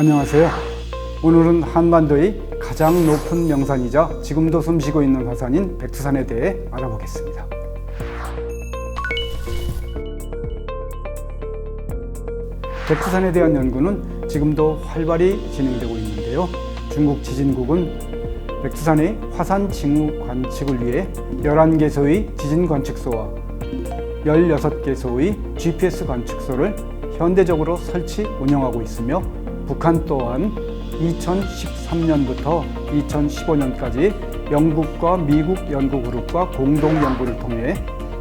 안녕하세요. 오늘은 한반도의 가장 높은 명산이자 지금도 숨쉬고 있는 화산인 백두산에 대해 알아보겠습니다. 백두산에 대한 연구는 지금도 활발히 진행되고 있는데요. 중국 지진국은 백두산의 화산 징후 관측을 위해 11개소의 지진 관측소와 16개소의 GPS 관측소를 현대적으로 설치 운영하고 있으며, 북한 또한 2013년부터 2015년까지 영국과 미국 연구그룹과 공동 연구를 통해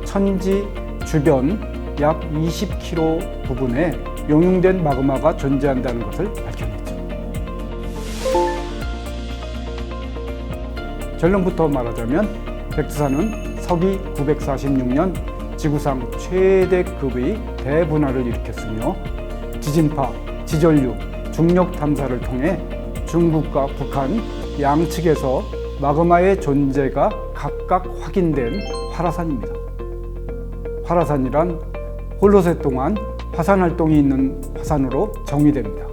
천지 주변 약 20km 부분에 용융된 마그마가 존재한다는 것을 밝혀냈죠. 결론부터 말하자면 백두산은 서기 946년 지구상 최대급의 대분화를 일으켰으며, 지진파, 지전류, 중력 탐사를 통해 중국과 북한 양측에서 마그마의 존재가 각각 확인된 활화산입니다. 활화산이란 홀로세 동안 화산 활동이 있는 화산으로 정의됩니다.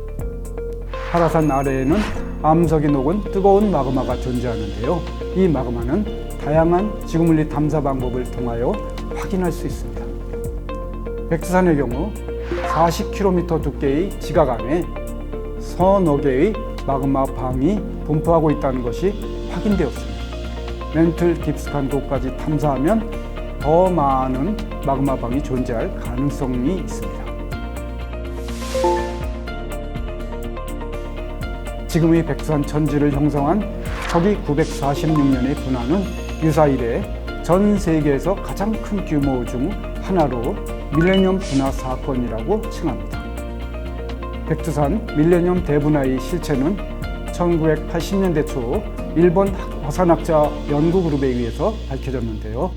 활화산 아래에는 암석이 녹은 뜨거운 마그마가 존재하는데요. 이 마그마는 다양한 지구물리 탐사 방법을 통하여 확인할 수 있습니다. 백두산의 경우 40km 두께의 지각 안에 서너 개의 마그마 방이 분포하고 있다는 것이 확인되었습니다. 멘틀 깊숙한 곳까지 탐사하면 더 많은 마그마 방이 존재할 가능성이 있습니다. 지금의 백두산 천지를 형성한 서기 946년의 분화는 유사 이래 전 세계에서 가장 큰 규모 중 하나로 밀레니엄 분화 사건이라고 칭합니다. 백두산 밀레니엄 대분화의 실체는 1980년대 초 일본 화산학자 연구그룹에 의해서 밝혀졌는데요.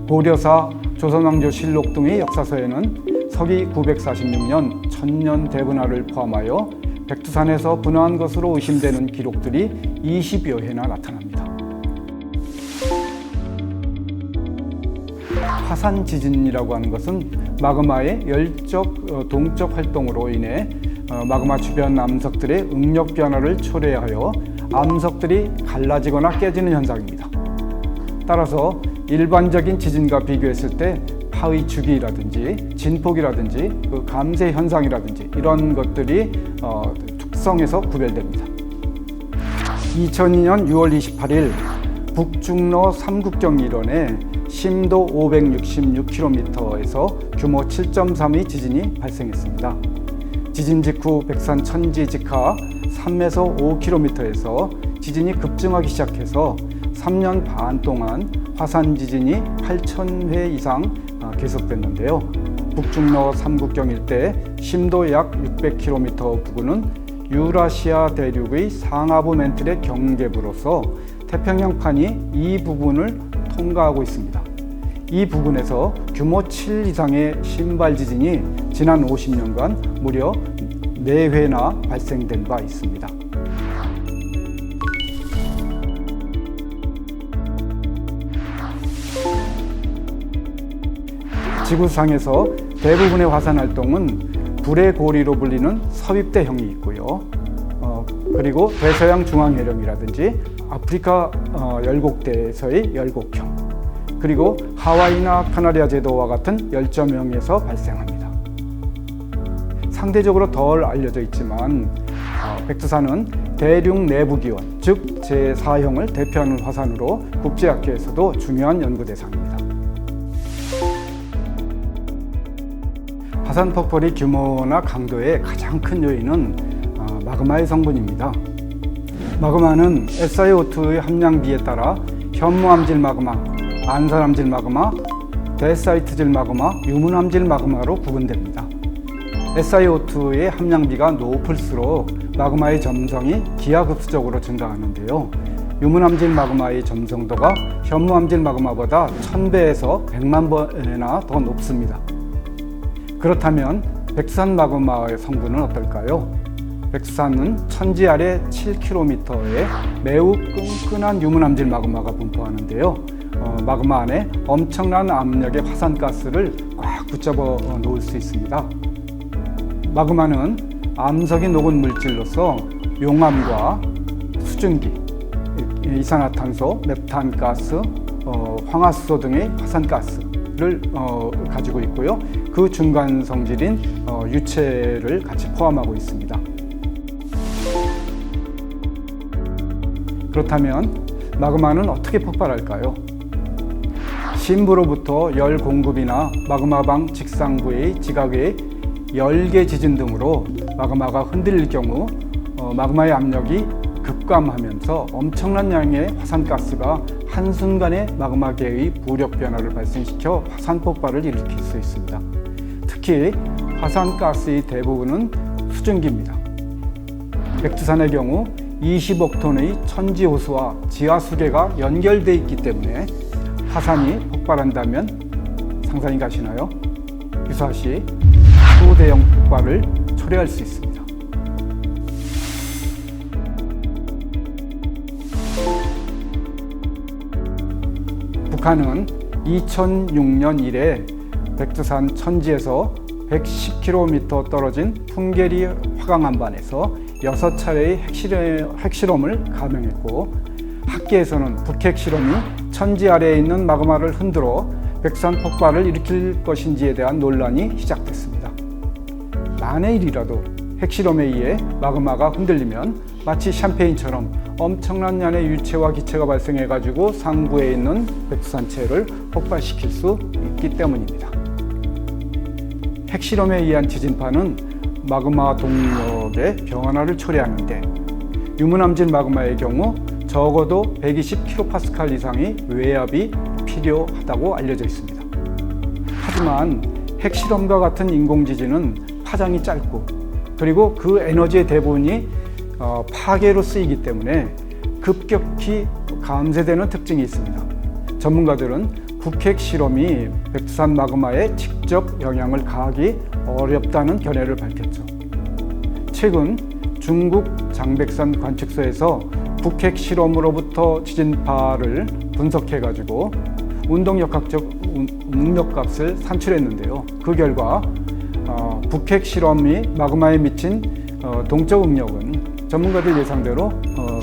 고려사, 조선왕조실록 등의 역사서에는 서기 946년 천년 대분화를 포함하여 백두산에서 분화한 것으로 의심되는 기록들이 20여 회나 나타납니다. 화산 지진이라고 하는 것은 마그마의 열적, 동적 활동으로 인해 마그마 주변 암석들의 응력 변화를 초래하여 암석들이 갈라지거나 깨지는 현상입니다. 따라서 일반적인 지진과 비교했을 때 파의 주기라든지 진폭이라든지 감쇄 현상이라든지 이런 것들이 특성에서 구별됩니다. 2002년 6월 28일 북중로 삼국경 일원에 심도 566km에서 규모 7.3의 지진이 발생했습니다. 지진 직후 백산 천지 직하 3에서 5km에서 지진이 급증하기 시작해서 3년 반 동안 화산 지진이 8,000회 이상 계속됐는데요. 북중로 삼국경 일대 심도 약 600km 부근은 유라시아 대륙의 상하부 멘틀의 경계부로서 태평양판이 이 부분을 통과하고 있습니다. 이 부근에서 규모 7 이상의 신발 지진이 지난 50년간 무려 4회나 발생된 바 있습니다. 지구상에서 대부분의 화산 활동은 불의 고리로 불리는 서입대형이 있고요. 그리고 대서양 중앙해령이라든지 아프리카 열곡대에서의 열곡형, 그리고 하와이나 카나리아 제도와 같은 열점형에서 발생합니다. 상대적으로 덜 알려져 있지만 백두산은 대륙 내부 기원, 즉 제4형을 대표하는 화산으로 국제학회에서도 중요한 연구 대상입니다. 화산 폭발의 규모나 강도의 가장 큰 요인은 마그마의 성분입니다. 마그마는 SiO2의 함량비에 따라 현무암질 마그마, 안산암질 마그마, 데사이트질 마그마, 유문암질 마그마로 구분됩니다. SiO2의 함량비가 높을수록 마그마의 점성이 기하급수적으로 증가하는데요. 유문암질 마그마의 점성도가 현무암질 마그마보다 1000배에서 100만 번이나 더 높습니다. 그렇다면 백두산 마그마의 성분은 어떨까요? 백두산은 천지 아래 7km에 매우 끈끈한 유문암질 마그마가 분포하는데요. 마그마 안에 엄청난 압력의 화산가스를 꽉 붙잡아 놓을 수 있습니다. 마그마는 암석이 녹은 물질로서 용암과 수증기, 이산화탄소, 메탄가스, 황화수소 등의 화산가스를 가지고 있고요. 그 중간 성질인 유체를 같이 포함하고 있습니다. 그렇다면 마그마는 어떻게 폭발할까요? 심부로부터 열 공급이나 마그마방 직상부의 지각의 열계 지진 등으로 마그마가 흔들릴 경우 마그마의 압력이 급감하면서 엄청난 양의 화산가스가 한순간에 마그마계의 부력 변화를 발생시켜 화산 폭발을 일으킬 수 있습니다. 특히 화산가스의 대부분은 수증기입니다. 백두산의 경우 20억 톤의 천지호수와 지하수계가 연결되어 있기 때문에 화산이 폭발한다면 상상이 가시나요? 유사시 초대형 폭발을 초래할 수 있습니다. 북한은 2006년 이래 백두산 천지에서 110km 떨어진 풍계리 화강암반에서 6차례의 핵실험을 감행했고, 학계에서는 북핵실험이 천지 아래에 있는 마그마를 흔들어 백두산 폭발을 일으킬 것인지에 대한 논란이 시작됐습니다. 만의 일이라도 핵실험에 의해 마그마가 흔들리면 마치 샴페인처럼 엄청난 양의 유체와 기체가 발생해가지고 상부에 있는 백두산체를 폭발시킬 수 있기 때문입니다. 핵실험에 의한 지진파는 마그마 동력의 변화를 초래하는데, 유문암진 마그마의 경우 적어도 120kPa 이상의 외압이 필요하다고 알려져 있습니다. 하지만 핵실험과 같은 인공지진은 파장이 짧고, 그리고 그 에너지의 대부분이 파괴로 쓰이기 때문에 급격히 감쇄되는 특징이 있습니다. 전문가들은 북핵 실험이 백두산 마그마에 직접 영향을 가하기 어렵다는 견해를 밝혔죠. 최근 중국 장백산 관측소에서 북핵 실험으로부터 지진파를 분석해가지고 운동역학적 응력값을 산출했는데요. 그 결과 북핵 실험이 마그마에 미친 동적 응력은 전문가들 예상대로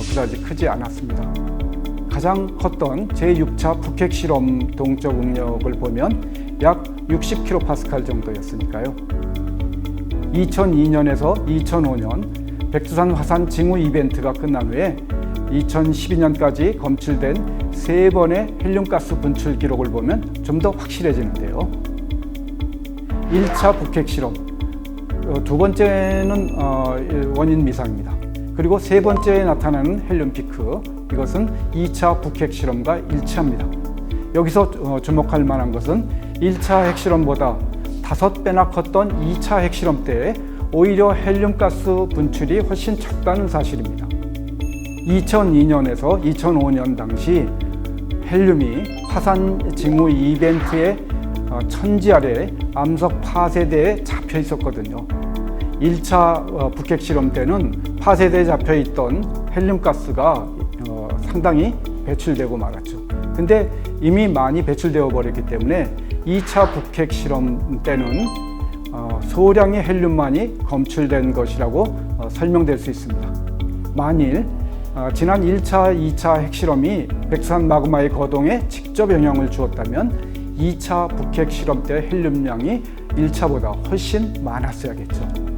그다지 크지 않았습니다. 가장 컸던 제6차 북핵 실험 동적 응력을 보면 약 60kPa 정도였으니까요. 2002년에서 2005년 백두산 화산 징후 이벤트가 끝난 후에 2012년까지 검출된 3번의 헬륨가스 분출 기록을 보면 좀 더 확실해지는데요. 1차 북핵 실험, 두 번째는 원인 미상입니다. 그리고 세 번째에 나타나는 헬륨 피크, 이것은 2차 북핵 실험과 일치합니다. 여기서 주목할 만한 것은 1차 핵실험보다 5배나 컸던 2차 핵실험 때 오히려 헬륨가스 분출이 훨씬 적다는 사실입니다. 2002년에서 2005년 당시 헬륨이 화산 징후 이벤트의 천지 아래 암석 파쇄대에 잡혀 있었거든요. 1차 북핵 실험 때는 파쇄대에 잡혀 있던 헬륨가스가 상당히 배출되고 말았죠. 근데 이미 많이 배출되어 버렸기 때문에 2차 북핵 실험 때는 소량의 헬륨만이 검출된 것이라고 설명될 수 있습니다. 만일 지난 1차, 2차 핵실험이 백두산 마그마의 거동에 직접 영향을 주었다면 2차 북핵 실험 때 헬륨량이 1차보다 훨씬 많았어야겠죠.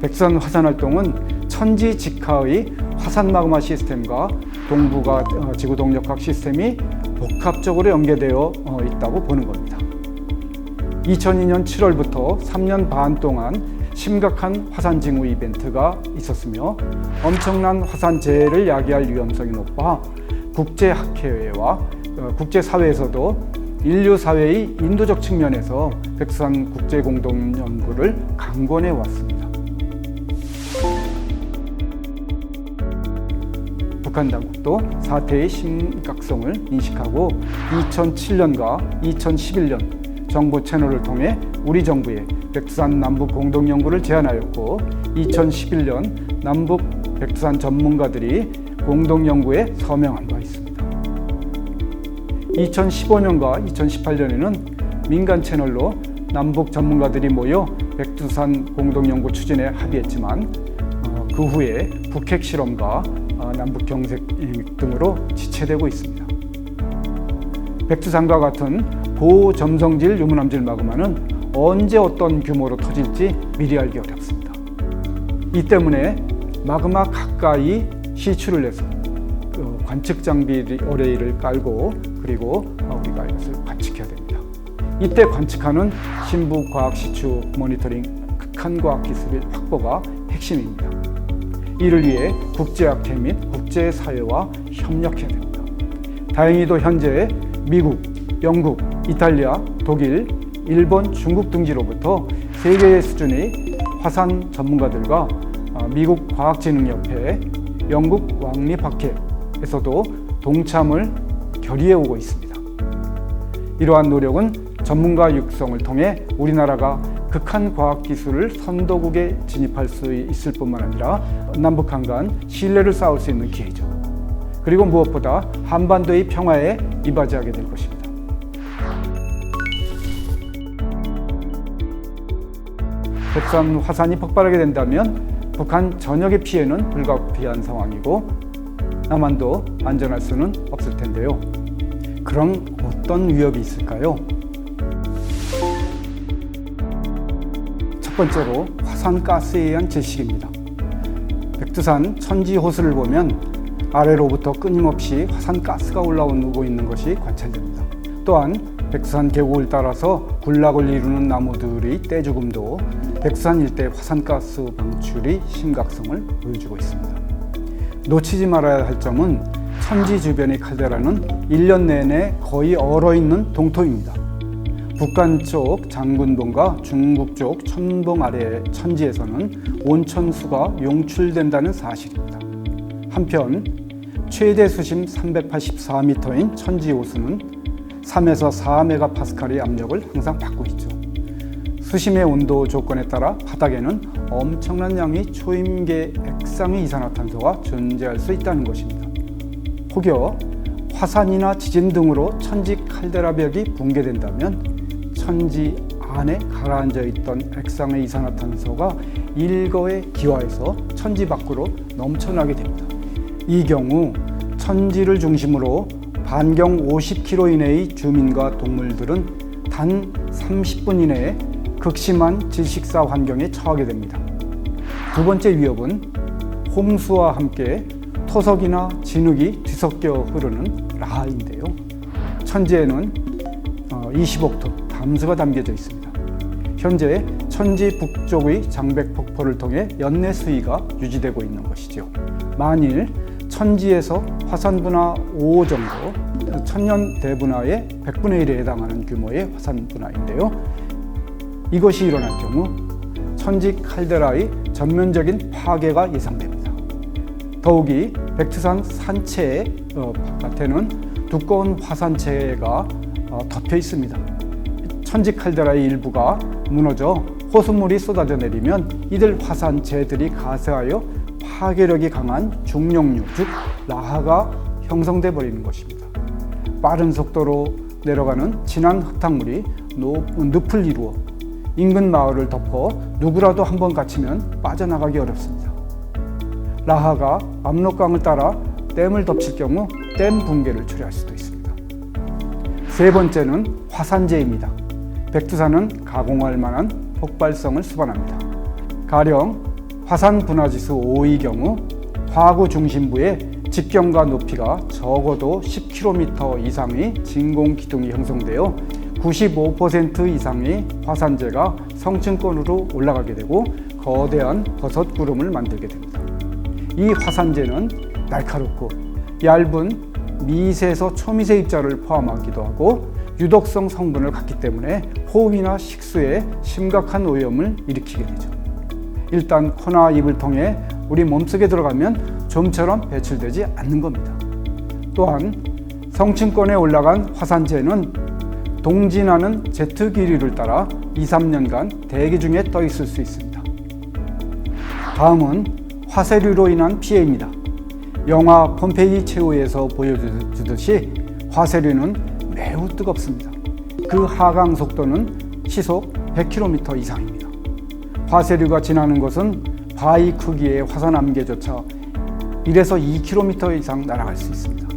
백두산 화산 활동은 천지 직하의 화산 마그마 시스템과 동부가 지구 동력학 시스템이 복합적으로 연계되어 있다고 보는 겁니다. 2002년 7월부터 3년 반 동안 심각한 화산 징후 이벤트가 있었으며 엄청난 화산 재해를 야기할 위험성이 높아 국제학회와 국제사회에서도 인류사회의 인도적 측면에서 백두산 국제공동연구를 강권해 왔습니다. 북한 당국도 사태의 심각성을 인식하고 2007년과 2011년 정부 채널을 통해 우리 정부에 백두산 남북 공동연구를 제안하였고 2011년 남북 백두산 전문가들이 공동연구에 서명한 바 있습니다. 2015년과 2018년에는 민간 채널로 남북 전문가들이 모여 백두산 공동연구 추진에 합의했지만 그 후에 북핵 실험과 남북 경색 등으로 지체되고 있습니다. 백두산과 같은 고점성질 유문암질 마그마는 언제 어떤 규모로 터질지 미리 알기 어렵습니다. 이 때문에 마그마 가까이 시추를 해서 관측 장비 어레이를 깔고 그리고 우리가 이것을 관측해야 됩니다. 이때 관측하는 신부과학 시추 모니터링 극한과학 기술의 확보가 핵심입니다. 이를 위해 국제학회 및 국제사회와 협력해야 됩니다. 다행히도 현재 미국, 영국, 이탈리아, 독일, 일본, 중국 등지로부터 세계 수준의 화산 전문가들과 미국 과학진흥협회, 영국 왕립학회에서도 동참을 결의해 오고 있습니다. 이러한 노력은 전문가 육성을 통해 우리나라가 극한 과학 기술을 선도국에 진입할 수 있을 뿐만 아니라 남북한 간 신뢰를 쌓을 수 있는 기회죠. 그리고 무엇보다 한반도의 평화에 이바지하게 될 것입니다. 백두산 화산이 폭발하게 된다면 북한 전역의 피해는 불가피한 상황이고 남한도 안전할 수는 없을 텐데요. 그럼 어떤 위협이 있을까요? 첫 번째로 화산가스에 의한 질식입니다. 백두산 천지 호수를 보면 아래로부터 끊임없이 화산가스가 올라오고 있는 것이 관찰됩니다. 또한 백두산 계곡을 따라서 군락을 이루는 나무들의 떼죽음도 백두산 일대 화산가스 방출이 심각성을 보여주고 있습니다. 놓치지 말아야 할 점은 천지 주변의 칼데라는 1년 내내 거의 얼어있는 동토입니다. 북한 쪽 장군봉과 중국 쪽 천봉 아래 천지에서는 온천수가 용출된다는 사실입니다. 한편 최대 수심 384m인 천지 호수는 3에서 4메가파스칼의 압력을 항상 받고 있죠. 수심의 온도 조건에 따라 바닥에는 엄청난 양의 초임계 액상의 이산화탄소가 존재할 수 있다는 것입니다. 혹여 화산이나 지진 등으로 천지 칼데라 벽이 붕괴된다면 천지 안에 가라앉아 있던 액상의 이산화탄소가 일거에 기화해서 천지 밖으로 넘쳐나게 됩니다. 이 경우 천지를 중심으로 반경 50km 이내의 주민과 동물들은 단 30분 이내에 극심한 질식사 환경에 처하게 됩니다. 두 번째 위협은 홍수와 함께 토석이나 진흙이 뒤섞여 흐르는 라하인데요. 천지에는 20억 톤 담수가 담겨져 있습니다. 현재 천지 북쪽의 장백 폭포를 통해 연내 수위가 유지되고 있는 것이죠. 만일 천지에서 화산 분화 5 정도, 천년 대분화의 100분의 1에 해당하는 규모의 화산 분화인데요. 이것이 일어날 경우 천지 칼데라의 전면적인 파괴가 예상됩니다. 더욱이 백두산 산체 바깥에는 두꺼운 화산체가 덮여 있습니다. 천지 칼데라의 일부가 무너져 호수물이 쏟아져 내리면 이들 화산체들이 가세하여 파괴력이 강한 중력류, 즉 라하가 형성돼 버리는 것입니다. 빠른 속도로 내려가는 진한 흙탕물이 늪을 이루어 인근 마을을 덮어 누구라도 한번 갇히면 빠져나가기 어렵습니다. 라하가 압록강을 따라 댐을 덮칠 경우 댐 붕괴를 초래할 수도 있습니다. 세 번째는 화산재입니다. 백두산은 가공할 만한 폭발성을 수반합니다. 가령 화산 분화지수 5의 경우 화구 중심부에 직경과 높이가 적어도 10km 이상의 진공 기둥이 형성되어 95% 이상의 화산재가 성층권으로 올라가게 되고 거대한 버섯 구름을 만들게 됩니다. 이 화산재는 날카롭고 얇은 미세에서 초미세 입자를 포함하기도 하고 유독성 성분을 갖기 때문에 호흡이나 식수에 심각한 오염을 일으키게 되죠. 일단 코나 입을 통해 우리 몸속에 들어가면 좀처럼 배출되지 않는 겁니다. 또한 성층권에 올라간 화산재는 동진하는 제트 기류를 따라 2~3년간 대기 중에 떠 있을 수 있습니다. 다음은 화쇄류로 인한 피해입니다. 영화 폼페이 최후에서 보여주듯이 화쇄류는 매우 뜨겁습니다. 그 하강 속도는 시속 100km 이상입니다. 화쇄류가 지나는 곳은 바위 크기의 화산 암개조차 1에서 2km 이상 날아갈 수 있습니다.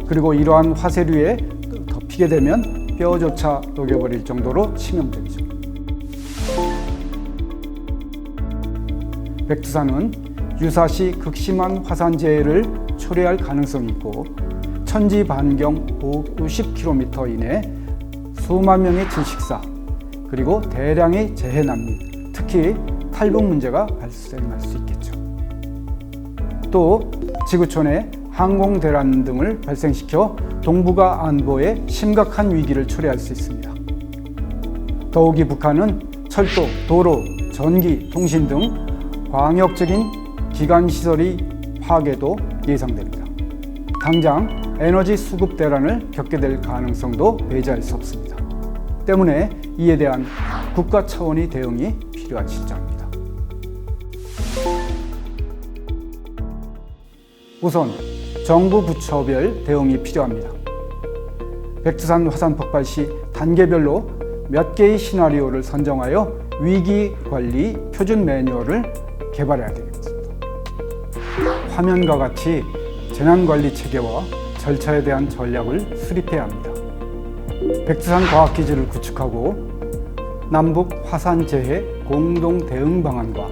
그리고 이러한 화쇄류에 덮이게 되면 뼈조차 녹여버릴 정도로 치명적이죠. 백두산은 유사시 극심한 화산재해를 초래할 가능성이 있고 천지 반경 50km 이내 수만 명의 질식사 그리고 대량의 재해 난민, 특히 탈북 문제가 발생할 수 있겠죠. 또 지구촌에 항공 대란 등을 발생시켜 동북아 안보에 심각한 위기를 초래할 수 있습니다. 더욱이 북한은 철도, 도로, 전기, 통신 등 광역적인 기관 시설이 파괴도 예상됩니다. 당장 에너지 수급 대란을 겪게 될 가능성도 배제할 수 없습니다. 때문에 이에 대한 국가 차원의 대응이 필요한 실정입니다. 우선 정부 부처별 대응이 필요합니다. 백두산 화산 폭발 시 단계별로 몇 개의 시나리오를 선정하여 위기 관리 표준 매뉴얼을 개발해야 되겠습니다. 화면과 같이 재난관리 체계와 절차에 대한 전략을 수립해야 합니다. 백두산 과학기지를 구축하고 남북 화산재해 공동 대응 방안과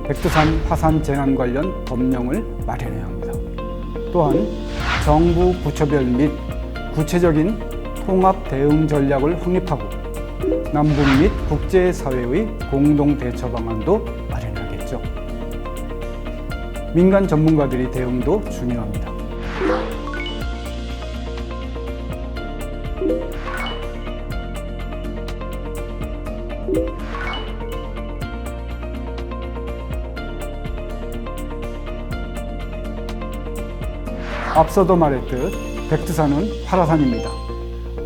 백두산 화산 재난 관련 법령을 마련해야 합니다. 또한 정부 부처별 및 구체적인 통합 대응 전략을 확립하고 남북 및 국제사회의 공동 대처 방안도 마련하겠죠. 민간 전문가들의 대응도 중요합니다. 앞서도 말했듯 백두산은 활화산입니다.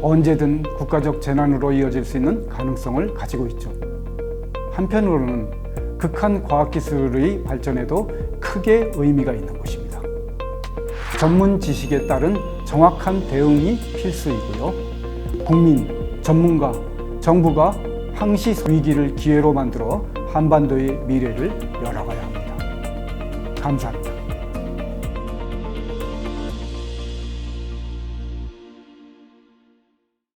언제든 국가적 재난으로 이어질 수 있는 가능성을 가지고 있죠. 한편으로는 극한 과학기술의 발전에도 크게 의미가 있는 곳입니다. 전문 지식에 따른 정확한 대응이 필수이고요. 국민, 전문가, 정부가 항시 위기를 기회로 만들어 한반도의 미래를 열어가야 합니다. 감사합니다.